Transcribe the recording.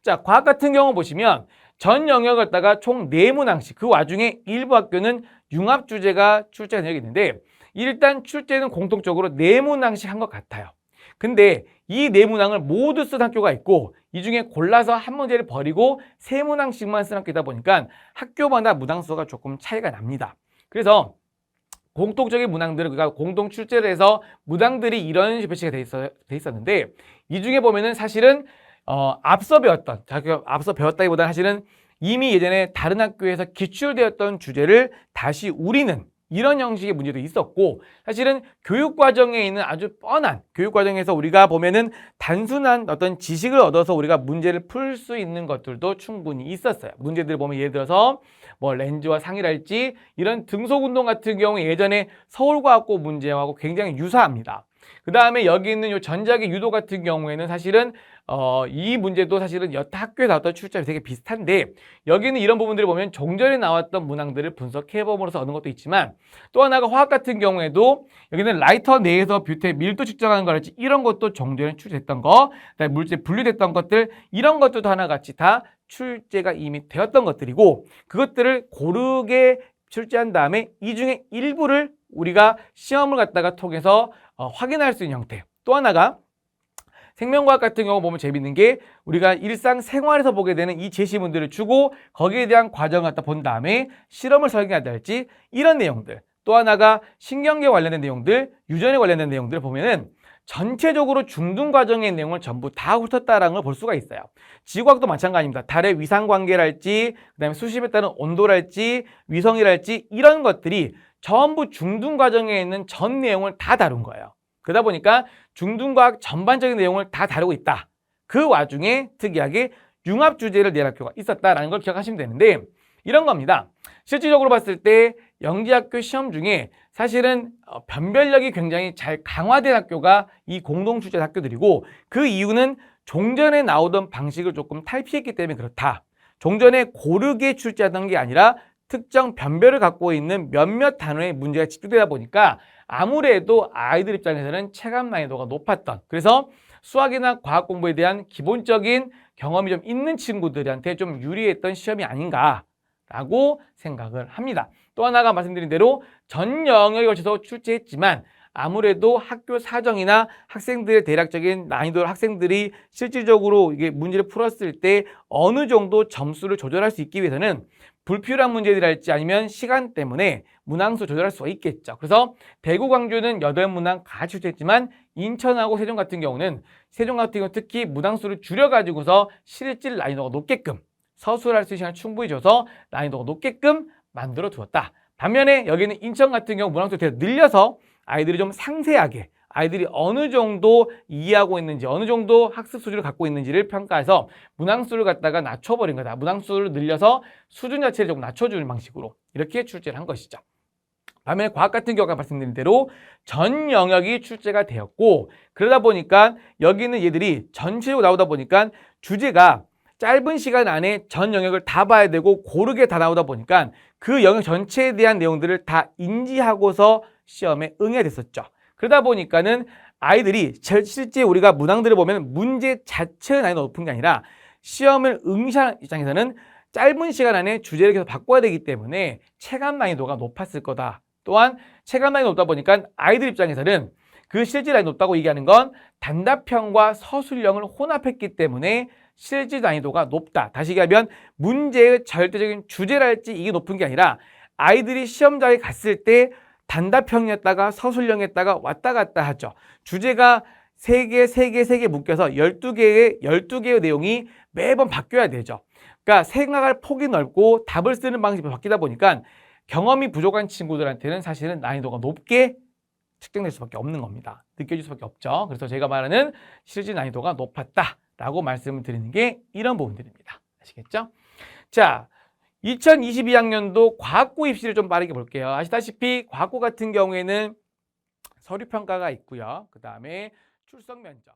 자, 과학 같은 경우 보시면 전 영역을 갖다가 총 4문항씩, 그 와중에 일부 학교는 융합 주제가 출제가 되어 있는데 일단 출제는 공통적으로 4문항씩 한 것 같아요. 근데 이 4문항을 모두 쓴 학교가 있고 이 중에 골라서 한 문제를 버리고 3문항씩만 쓴 학교다 보니까 학교마다 문항 수가 조금 차이가 납니다. 그래서 공통적인 문항들을 그러니까 공동 출제를 해서 문항들이 이런 식으로 배치가 돼 있었는데 이 중에 보면은 사실은 앞서 배웠다기보다는 사실은 이미 예전에 다른 학교에서 기출되었던 주제를 다시 우리는 이런 형식의 문제도 있었고 사실은 교육과정에 있는 아주 뻔한 교육과정에서 우리가 보면은 단순한 어떤 지식을 얻어서 우리가 문제를 풀 수 있는 것들도 충분히 있었어요. 문제들 보면 예를 들어서 뭐 렌즈와 상이랄지 이런 등속운동 같은 경우에 예전에 서울과학고 문제하고 굉장히 유사합니다. 그 다음에 여기 있는 요 전자기 유도 같은 경우에는 사실은 이 문제도 사실은 여타 학교에 나왔던 출제가 되게 비슷한데 여기는 이런 부분들을 보면 종전에 나왔던 문항들을 분석해봄으로써 얻는 것도 있지만 또 하나가 화학 같은 경우에도 여기는 라이터 내에서 뷰테의 밀도 측정하는 거랄지 이런 것도 종전에 출제됐던 거, 그다음에 물질 분리됐던 것들 이런 것들도 하나같이 다 출제가 이미 되었던 것들이고 그것들을 고르게 출제한 다음에 이 중에 일부를 우리가 시험을 갖다가 통해서 확인할 수 있는 형태. 또 하나가 생명과학 같은 경우 보면 재밌는 게 우리가 일상생활에서 보게 되는 이 제시문들을 주고 거기에 대한 과정을 갖다 본 다음에 실험을 설계해야 할지 이런 내용들. 또 하나가 신경계 관련된 내용들, 유전에 관련된 내용들을 보면은 전체적으로 중등 과정의 내용을 전부 다 훑었다라는 걸 볼 수가 있어요. 지구과학도 마찬가지입니다. 달의 위상관계랄지, 그다음에 수심에 따른 온도랄지, 위성이랄지 이런 것들이 전부 중등 과정에 있는 전 내용을 다 다룬 거예요. 그러다 보니까 중등과학 전반적인 내용을 다 다루고 있다. 그 와중에 특이하게 융합 주제를 낼 학교가 있었다라는 걸 기억하시면 되는데 이런 겁니다. 실질적으로 봤을 때 영재학교 시험 중에 사실은 변별력이 굉장히 잘 강화된 학교가 이 공동 출제 학교들이고 그 이유는 종전에 나오던 방식을 조금 탈피했기 때문에 그렇다. 종전에 고르게 출제하던 게 아니라 특정 변별을 갖고 있는 몇몇 단어의 문제가 집중되다 보니까 아무래도 아이들 입장에서는 체감 난이도가 높았던 그래서 수학이나 과학 공부에 대한 기본적인 경험이 좀 있는 친구들한테 좀 유리했던 시험이 아닌가라고 생각을 합니다. 또 하나가 말씀드린 대로 전 영역에 걸쳐서 출제했지만 아무래도 학교 사정이나 학생들의 대략적인 난이도를 학생들이 실질적으로 이게 문제를 풀었을 때 어느 정도 점수를 조절할 수 있기 위해서는 불필요한 문제들이랄지 아니면 시간 때문에 문항수 조절할 수가 있겠죠. 그래서 대구, 광주는 8문항 같이 출제했지만 인천하고 세종 같은 경우는 특히 문항수를 줄여가지고서 실질 난이도가 높게끔 서술할 수 있는 시간을 충분히 줘서 난이도가 높게끔 만들어 두었다. 반면에 여기는 인천 같은 경우 문항수를 되게 늘려서 아이들이 좀 상세하게 아이들이 어느 정도 이해하고 있는지 어느 정도 학습 수준을 갖고 있는지를 평가해서 문항수를 갖다가 낮춰버린 거다. 문항수를 늘려서 수준 자체를 조금 낮춰주는 방식으로 이렇게 출제를 한 것이죠. 반면에 과학 같은 경우가 말씀드린 대로 전 영역이 출제가 되었고 그러다 보니까 여기는 얘들이 전체적으로 나오다 보니까 주제가 짧은 시간 안에 전 영역을 다 봐야 되고 고르게 다 나오다 보니까 그 영역 전체에 대한 내용들을 다 인지하고서 시험에 응해야 됐었죠. 그러다 보니까는 아이들이 실제 우리가 문항들을 보면 문제 자체의 난이도가 높은 게 아니라 시험을 응시하는 입장에서는 짧은 시간 안에 주제를 계속 바꿔야 되기 때문에 체감 난이도가 높았을 거다. 또한 체감 난이도가 높다 보니까 아이들 입장에서는 그 실질 난이도 높다고 얘기하는 건 단답형과 서술형을 혼합했기 때문에 실질 난이도가 높다. 다시 얘기하면 문제의 절대적인 주제랄지 이게 높은 게 아니라 아이들이 시험장에 갔을 때 단답형이었다가 서술형이었다가 왔다 갔다 하죠. 주제가 3개 묶여서 12개의 내용이 매번 바뀌어야 되죠. 그러니까 생각할 폭이 넓고 답을 쓰는 방식이 바뀌다 보니까 경험이 부족한 친구들한테는 사실은 난이도가 높게 측정될 수밖에 없는 겁니다. 느껴질 수밖에 없죠. 그래서 제가 말하는 실질 난이도가 높았다라고 말씀을 드리는 게 이런 부분들입니다. 아시겠죠? 자, 2022학년도 과학고 입시를 좀 빠르게 볼게요. 아시다시피 과학고 같은 경우에는 서류평가가 있고요. 그 다음에 출석 면접.